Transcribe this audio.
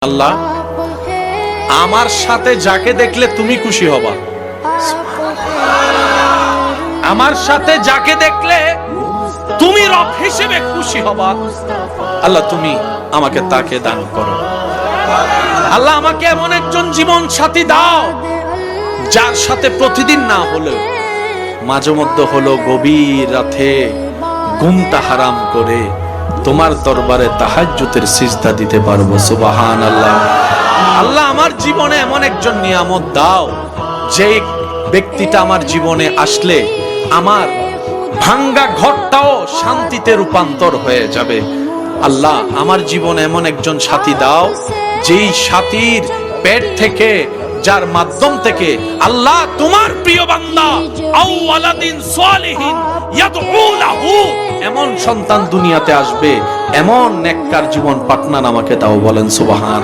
আল্লাহ, আমার সাথে যাকে দেখলে তুমি খুশি হবা, আমার সাথে যাকে দেখলে তুমি রব হিসেবে খুশি হবা, আল্লাহ তুমি আমাকে তাকে দান করো। আল্লাহ আমাকে এমন একজন জীবন সাথী দাও যার সাথে প্রতিদিন না হলেও মাঝে মধ্যে হলো গভীর রাতে ঘুমটা হারাম করে তোমার দরবারে তাহাজ্জুদের সিজদা দিতে পারবো। সুবহানাল্লাহ। আল্লাহ আমার জীবনে এমন একজন নিয়ামত দাও যে ব্যক্তিটা আমার জীবনে আসলে আমার ভাঙ্গা ঘরটাও শান্তিতে রূপান্তর হয়ে যাবে। আল্লাহ আমার জীবনে এমন একজন সাথী দাও যেই সাথীর পেট থেকে, যার মাধ্যম থেকে আল্লাহ তোমার প্রিয় বান্দা আও ওয়ালাদিন সালিহিন ইয়াদউ লাহু এমন সন্তান দুনিয়াতে আসবে, এমন নেককার জীবন পার্টনার আমাকে দাও। বলেন সুবহান।